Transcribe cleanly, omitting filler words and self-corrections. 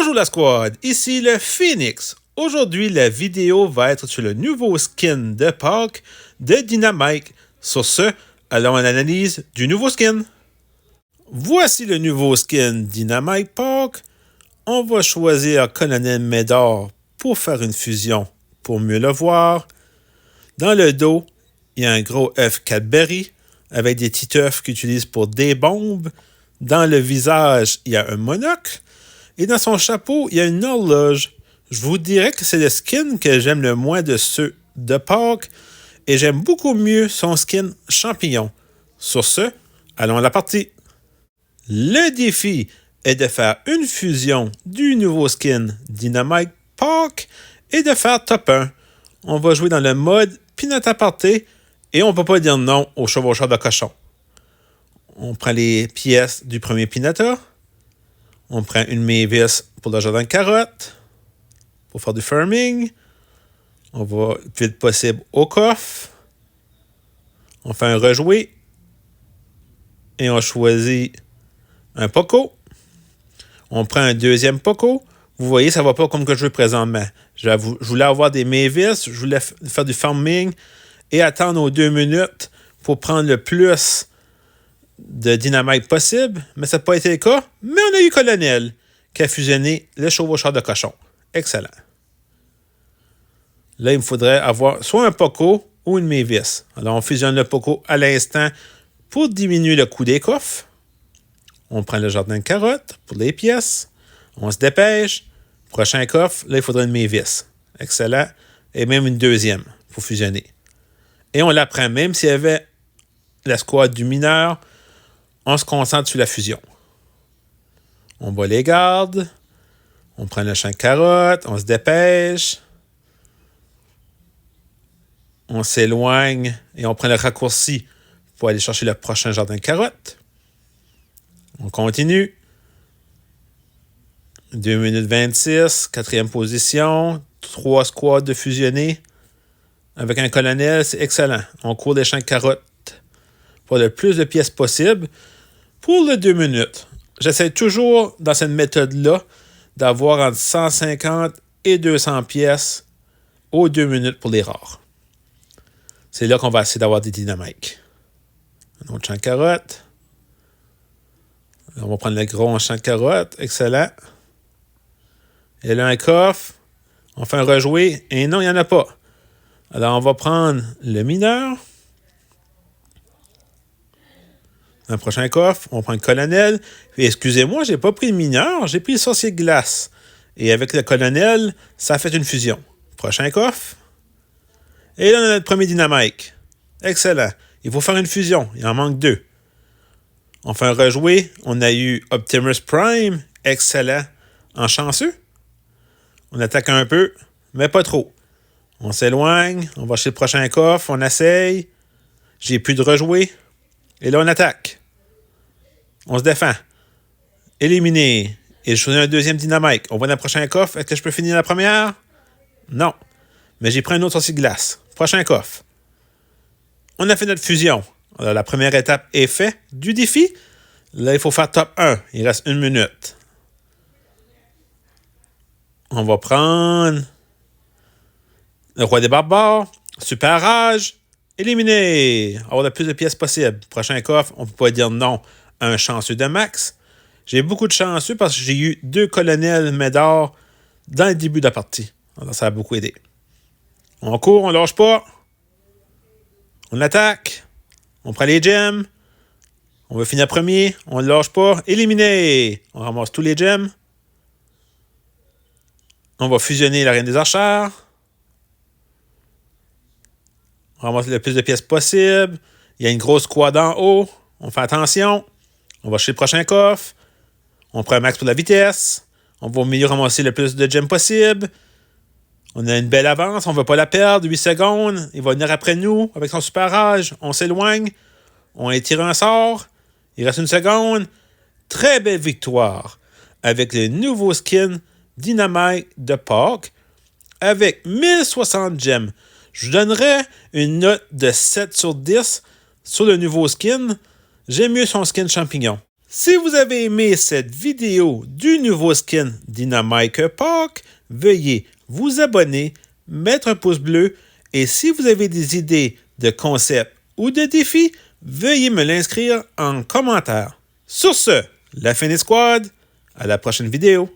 Bonjour la squad, ici le Phoenix. Aujourd'hui, la vidéo va être sur le nouveau skin de Pâques de Dynamite. Sur ce, allons à l'analyse du nouveau skin. Voici le nouveau skin Dynamite Pâques. On va choisir Colonel Médard pour faire une fusion pour mieux le voir. Dans le dos, il y a un gros œuf Cadbury avec des petits œufs qu'il utilise pour des bombes. Dans le visage, il y a un monocle. Et dans son chapeau, il y a une horloge. Je vous dirais que c'est le skin que j'aime le moins de ceux de Pâques. Et j'aime beaucoup mieux son skin champignon. Sur ce, allons à la partie. Le défi est de faire une fusion du nouveau skin Dynamite Pâques et de faire top 1. On va jouer dans le mode Peanut Aparté et on ne peut pas dire non au chevaucheur de cochon. On prend les pièces du premier Pinata. On prend une Mavis pour le jardin de carottes. Pour faire du farming. On va le plus vite possible au coffre. On fait un rejoué. Et on choisit un Poco. On prend un deuxième Poco. Vous voyez, ça ne va pas comme que je veux présentement. Je voulais avoir des Mavis. Je voulais faire du farming. Et attendre aux 2 minutes pour prendre le plus de dynamite possible, mais ça n'a pas été le cas. Mais on a eu Colonel qui a fusionné le chevaucheur de cochon. Excellent. Là, il me faudrait avoir soit un Poco ou une Mavis. Alors, on fusionne le Poco à l'instant pour diminuer le coût des coffres. On prend le jardin de carottes pour les pièces. On se dépêche. Prochain coffre, là, il faudrait une Mavis. Excellent. Et même une deuxième pour fusionner. Et on la prend, même s'il y avait la squad du mineur, on se concentre sur la fusion. On bat les gardes. On prend le champ de carottes. On se dépêche. On s'éloigne et on prend le raccourci pour aller chercher le prochain jardin de carottes. On continue. 2 minutes 26. 4e position. 3 squads de fusionner. Avec un colonel, c'est excellent. On court des champs de carottes pour le plus de pièces possible. Pour le 2 minutes, j'essaie toujours dans cette méthode-là d'avoir entre 150 et 200 pièces aux 2 minutes pour les rares. C'est là qu'on va essayer d'avoir des dynamiques. Un autre champ de carottes. On va prendre le gros champ de carottes. Excellent. Et là, un coffre. On fait un rejoué. Et non, il n'y en a pas. Alors, on va prendre le mineur. Dans le prochain coffre, on prend le colonel. Et excusez-moi, j'ai pas pris le mineur, j'ai pris le sorcier de glace. Et avec le colonel, ça fait une fusion. Prochain coffre. Et là, on a notre premier dynamite. Excellent. Il faut faire une fusion. Il en manque 2. On fait un rejoué. On a eu Optimus Prime. Excellent. En chanceux. On attaque un peu, mais pas trop. On s'éloigne. On va chez le prochain coffre. On essaye. J'ai plus de rejouer. Et là, on attaque. On se défend. Éliminé. Et je choisis un deuxième dynamite. On va dans le prochain coffre. Est-ce que je peux finir la première? Non. Mais j'ai pris un autre sorcier de glace. Prochain coffre. On a fait notre fusion. Alors, la première étape est faite du défi. Là, il faut faire top 1. Il reste 1 minute. On va prendre le roi des barbares. Super rage. Éliminé. Avoir le plus de pièces possible. Prochain coffre, on ne peut pas dire non à un chanceux de max. J'ai beaucoup de chanceux parce que j'ai eu 2 colonels Médard dans le début de la partie. Alors, ça a beaucoup aidé. On court, on lâche pas. On attaque. On prend les gemmes. On veut finir premier. On ne lâche pas. Éliminé. On ramasse tous les gemmes. On va fusionner la reine des archères. On ramasse le plus de pièces possible. Il y a une grosse squad en haut. On fait attention. On va chez le prochain coffre. On prend un max pour la vitesse. On va au milieu ramasser le plus de gemmes possible. On a une belle avance. On ne veut pas la perdre. 8 secondes. Il va venir après nous avec son super rage. On s'éloigne. On étire un sort. Il reste 1 seconde. Très belle victoire avec le nouveau skin Dynamite de Pâques avec 1060 gemmes. Je donnerais une note de 7 sur 10 sur le nouveau skin. J'aime mieux son skin champignon. Si vous avez aimé cette vidéo du nouveau skin Dynamite Park, veuillez vous abonner, mettre un pouce bleu et si vous avez des idées de concepts ou de défis, veuillez me l'inscrire en commentaire. Sur ce, la Phoenix Squad, à la prochaine vidéo.